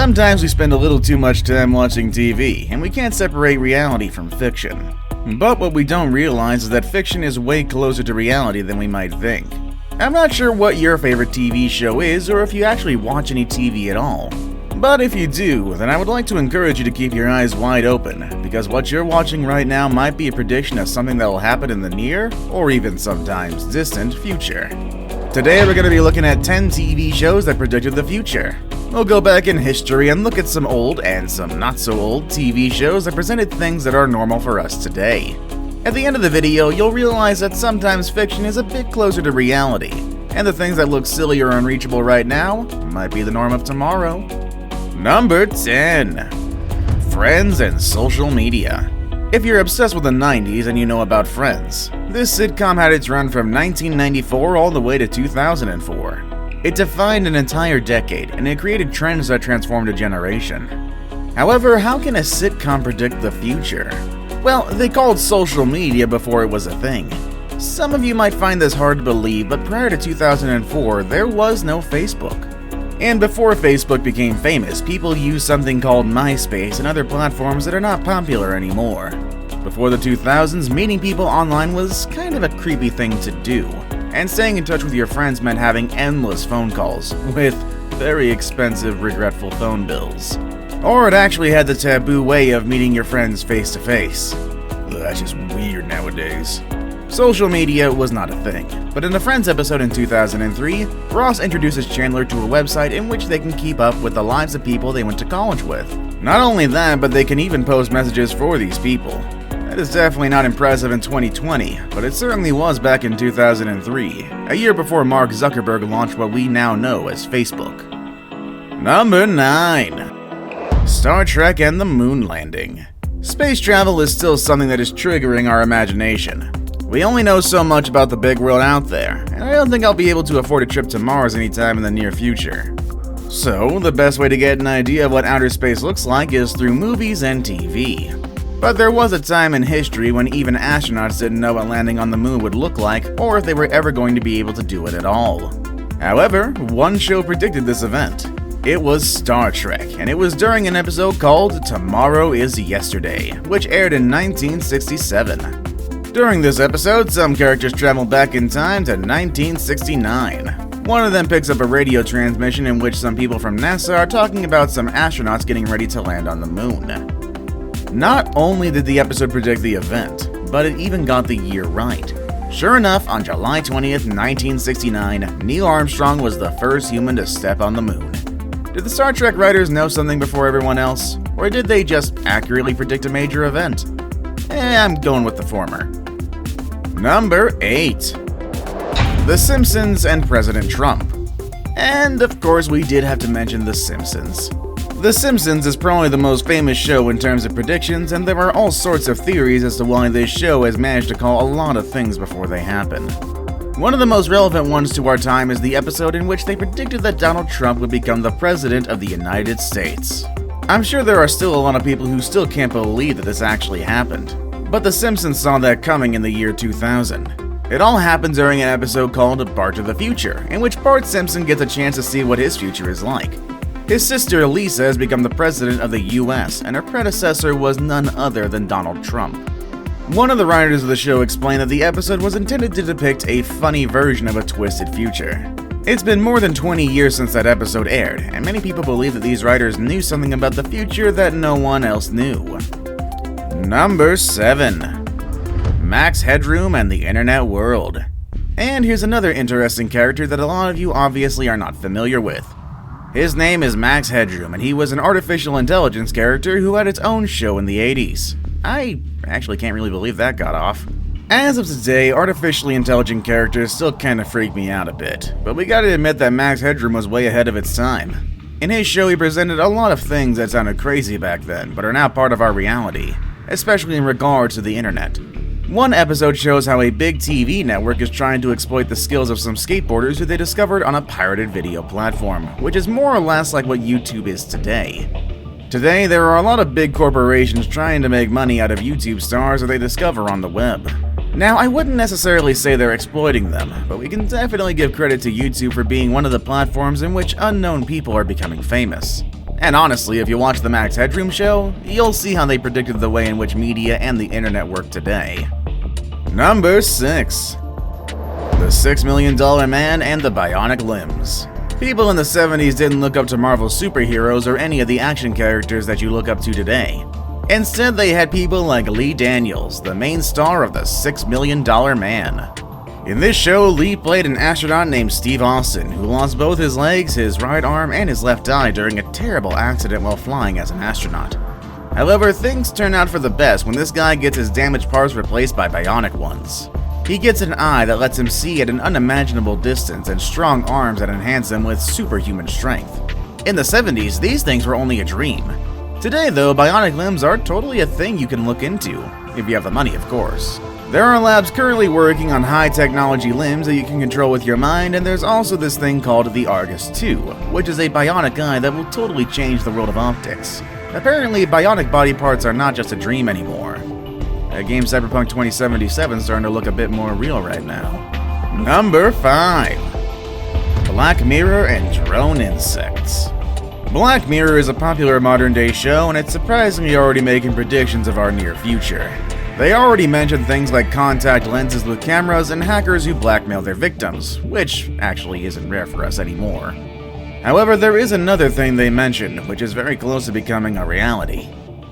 Sometimes we spend a little too much time watching TV, and we can't separate reality from fiction. But what we don't realize is that fiction is way closer to reality than we might think. I'm not sure what your favorite TV show is, or if you actually watch any TV at all. But if you do, then I would like to encourage you to keep your eyes wide open, because what you're watching right now might be a prediction of something that will happen in the near, or even sometimes distant, future. Today we're going to be looking at 10 TV shows that predicted the future. We'll go back in history and look at some old and some not so old TV shows that presented things that are normal for us today. At the end of the video, you'll realize that sometimes fiction is a bit closer to reality, and the things that look silly or unreachable right now might be the norm of tomorrow. Number 10. Friends and social media. If you're obsessed with the 90s and you know about Friends, this sitcom had its run from 1994 all the way to 2004. It defined an entire decade, and it created trends that transformed a generation. However, how can a sitcom predict the future? Well, they called social media before it was a thing. Some of you might find this hard to believe, but prior to 2004, there was no Facebook. And before Facebook became famous, people used something called MySpace and other platforms that are not popular anymore. Before the 2000s, meeting people online was kind of a creepy thing to do, and staying in touch with your friends meant having endless phone calls, with very expensive, regretful phone bills. Or it actually had the taboo way of meeting your friends face to face. That's just weird nowadays. Social media was not a thing, but in a Friends episode in 2003, Ross introduces Chandler to a website in which they can keep up with the lives of people they went to college with. Not only that, but they can even post messages for these people. That is definitely not impressive in 2020, but it certainly was back in 2003, a year before Mark Zuckerberg launched what we now know as Facebook. Number 9. Star Trek and the Moon Landing. Space travel is still something that is triggering our imagination. We only know so much about the big world out there, and I don't think I'll be able to afford a trip to Mars anytime in the near future. So, the best way to get an idea of what outer space looks like is through movies and TV. But there was a time in history when even astronauts didn't know what landing on the moon would look like, or if they were ever going to be able to do it at all. However, one show predicted this event. It was Star Trek, and it was during an episode called Tomorrow is Yesterday, which aired in 1967. During this episode, some characters travel back in time to 1969. One of them picks up a radio transmission in which some people from NASA are talking about some astronauts getting ready to land on the moon. Not only did the episode predict the event, but it even got the year right. Sure enough, on July 20th, 1969, Neil Armstrong was the first human to step on the moon. Did the Star Trek writers know something before everyone else, or did they just accurately predict a major event? I'm going with the former. Number 8. The Simpsons and President Trump. And of course we did have to mention The Simpsons. The Simpsons is probably the most famous show in terms of predictions, and there are all sorts of theories as to why this show has managed to call a lot of things before they happen. One of the most relevant ones to our time is the episode in which they predicted that Donald Trump would become the President of the United States. I'm sure there are still a lot of people who still can't believe that this actually happened, but The Simpsons saw that coming in the year 2000. It all happened during an episode called Bart to the Future, in which Bart Simpson gets a chance to see what his future is like. His sister Lisa has become the president of the US, and her predecessor was none other than Donald Trump. One of the writers of the show explained that the episode was intended to depict a funny version of a twisted future. It's been more than 20 years since that episode aired, and many people believe that these writers knew something about the future that no one else knew. Number 7. Max Headroom and the Internet World. And here's another interesting character that a lot of you obviously are not familiar with. His name is Max Headroom, and he was an artificial intelligence character who had its own show in the 80s. I actually can't really believe that got off. As of today, artificially intelligent characters still kinda freak me out a bit, but we gotta admit that Max Headroom was way ahead of its time. In his show, he presented a lot of things that sounded crazy back then, but are now part of our reality, especially in regards to the internet. One episode shows how a big TV network is trying to exploit the skills of some skateboarders who they discovered on a pirated video platform, which is more or less like what YouTube is today. Today, there are a lot of big corporations trying to make money out of YouTube stars that they discover on the web. Now, I wouldn't necessarily say they're exploiting them, but we can definitely give credit to YouTube for being one of the platforms in which unknown people are becoming famous. And honestly, if you watch the Max Headroom show, you'll see how they predicted the way in which media and the internet work today. Number 6. The $6 Million Man and the Bionic Limbs. People in the 70s didn't look up to Marvel superheroes or any of the action characters that you look up to today. Instead, they had people like Lee Daniels, the main star of the $6 Million Man. In this show, Lee played an astronaut named Steve Austin, who lost both his legs, his right arm, and his left eye during a terrible accident while flying as an astronaut. However, things turn out for the best when this guy gets his damaged parts replaced by bionic ones. He gets an eye that lets him see at an unimaginable distance and strong arms that enhance him with superhuman strength. In the 70s, these things were only a dream. Today, though, bionic limbs are totally a thing you can look into, if you have the money, of course. There are labs currently working on high-technology limbs that you can control with your mind, and there's also this thing called the Argus 2, which is a bionic eye that will totally change the world of optics. Apparently, bionic body parts are not just a dream anymore. Game Cyberpunk 2077 is starting to look a bit more real right now. Number 5. Black Mirror and Drone Insects. Black Mirror is a popular modern-day show, and it's surprisingly already making predictions of our near future. They already mentioned things like contact lenses with cameras and hackers who blackmail their victims, which actually isn't rare for us anymore. However, there is another thing they mentioned, which is very close to becoming a reality.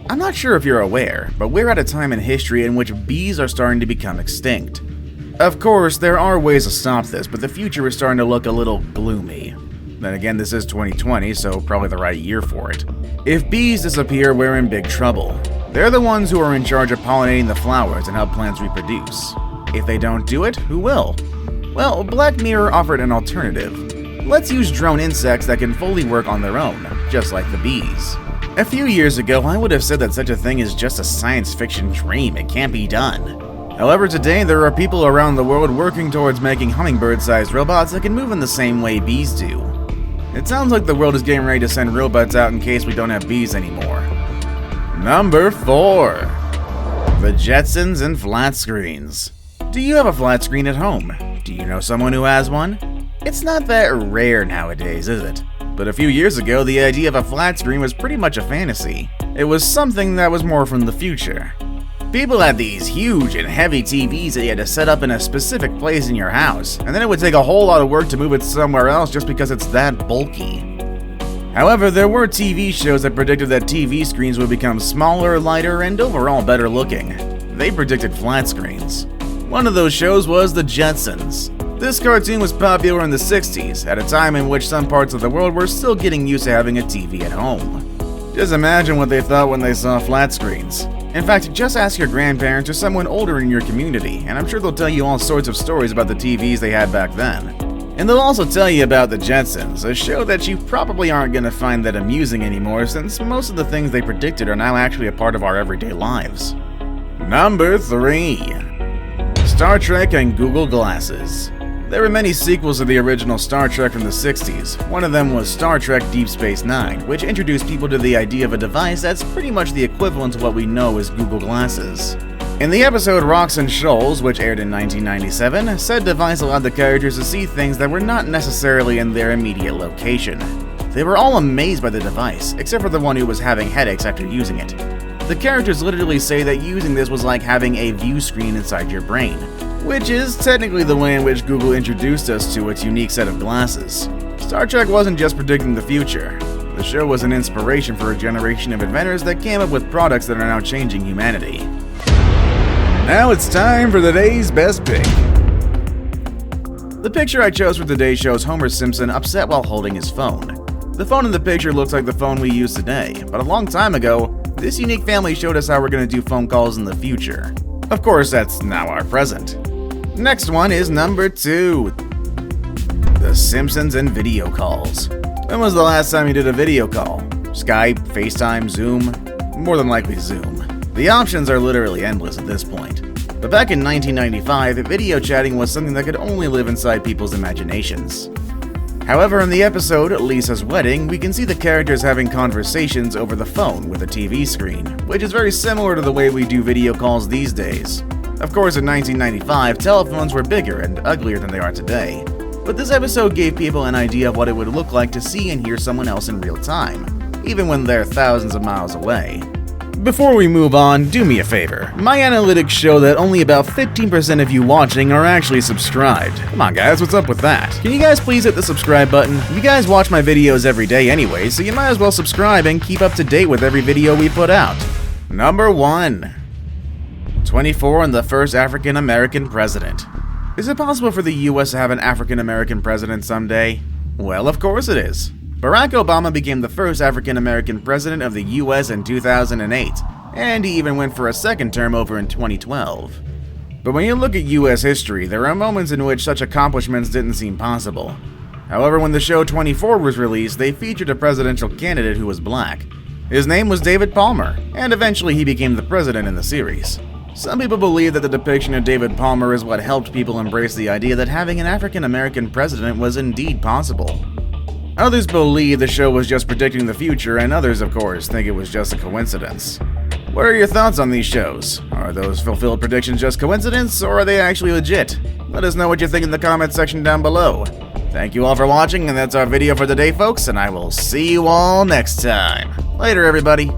I'm not sure if you're aware, but we're at a time in history in which bees are starting to become extinct. Of course, there are ways to stop this, but the future is starting to look a little gloomy. Then again, this is 2020, so probably the right year for it. If bees disappear, we're in big trouble. They're the ones who are in charge of pollinating the flowers and help plants reproduce. If they don't do it, who will? Well, Black Mirror offered an alternative. Let's use drone insects that can fully work on their own, just like the bees. A few years ago, I would have said that such a thing is just a science fiction dream, it can't be done. However, today there are people around the world working towards making hummingbird-sized robots that can move in the same way bees do. It sounds like the world is getting ready to send robots out in case we don't have bees anymore. Number 4. The Jetsons and flat screens. Do you have a flat screen at home? Do you know someone who has one? It's not that rare nowadays, is it? But a few years ago, the idea of a flat screen was pretty much a fantasy. It was something that was more from the future. People had these huge and heavy TVs that you had to set up in a specific place in your house, and then it would take a whole lot of work to move it somewhere else just because it's that bulky. However, there were TV shows that predicted that TV screens would become smaller, lighter, and overall better looking. They predicted flat screens. One of those shows was The Jetsons. This cartoon was popular in the 60s, at a time in which some parts of the world were still getting used to having a TV at home. Just imagine what they thought when they saw flat screens. In fact, just ask your grandparents or someone older in your community, and I'm sure they'll tell you all sorts of stories about the TVs they had back then. And they'll also tell you about The Jetsons, a show that you probably aren't going to find that amusing anymore since most of the things they predicted are now actually a part of our everyday lives. Number 3. Star Trek and Google Glasses. There were many sequels to the original Star Trek from the 60s. One of them was Star Trek Deep Space Nine, which introduced people to the idea of a device that's pretty much the equivalent to what we know as Google Glasses. In the episode Rocks and Shoals, which aired in 1997, said device allowed the characters to see things that were not necessarily in their immediate location. They were all amazed by the device, except for the one who was having headaches after using it. The characters literally say that using this was like having a view screen inside your brain, which is technically the way in which Google introduced us to its unique set of glasses. Star Trek wasn't just predicting the future. The show was an inspiration for a generation of inventors that came up with products that are now changing humanity. Now it's time for today's best pick. The picture I chose for today shows Homer Simpson upset while holding his phone. The phone in the picture looks like the phone we use today, but a long time ago, this unique family showed us how we're going to do phone calls in the future. Of course, that's now our present. Next one is number 2. The Simpsons and video calls. When was the last time you did a video call? Skype, FaceTime, Zoom? More than likely Zoom. The options are literally endless at this point. But back in 1995, video chatting was something that could only live inside people's imaginations. However, in the episode Lisa's Wedding, we can see the characters having conversations over the phone with a TV screen, which is very similar to the way we do video calls these days. Of course, in 1995, telephones were bigger and uglier than they are today. But this episode gave people an idea of what it would look like to see and hear someone else in real time. even when they're thousands of miles away. Before we move on, do me a favor. My analytics show that only about 15% of you watching are actually subscribed. Come on guys, what's up with that? Can you guys please hit the subscribe button? You guys watch my videos every day anyway, so you might as well subscribe and keep up to date with every video we put out. Number 1. 24 and the first African American president. Is it possible for the US to have an African American president someday? Well, of course it is. Barack Obama became the first African American president of the US in 2008, and he even went for a second term over in 2012. But when you look at US history, there are moments in which such accomplishments didn't seem possible. However, when the show 24 was released, they featured a presidential candidate who was black. His name was David Palmer, and eventually he became the president in the series. Some people believe that the depiction of David Palmer is what helped people embrace the idea that having an African American president was indeed possible. Others believe the show was just predicting the future, and others, of course, think it was just a coincidence. What are your thoughts on these shows? Are those fulfilled predictions just coincidence, or are they actually legit? Let us know what you think in the comments section down below. Thank you all for watching, and that's our video for today, folks, and I will see you all next time. Later, everybody.